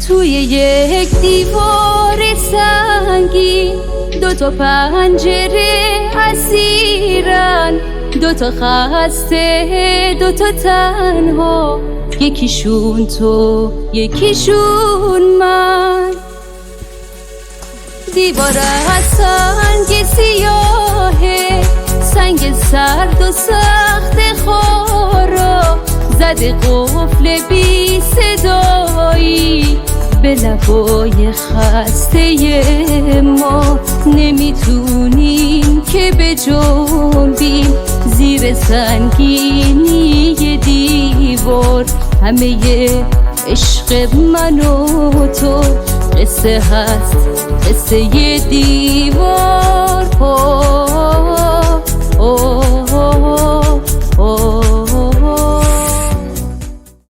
توی یک دیوار سنگی دوتا پنجره اسیرن، دوتا خسته دوتا تنها، یکیشون تو یکیشون من. دیوار از سنگ سیاهه، سنگ سرد و سخت خارا، زده قفل بی صدایی به لبای خسته ما. نمیتونیم که بجنبیم زیر سنگینی دیوار، همه عشق من و تو قصه هست، قصه دیوار.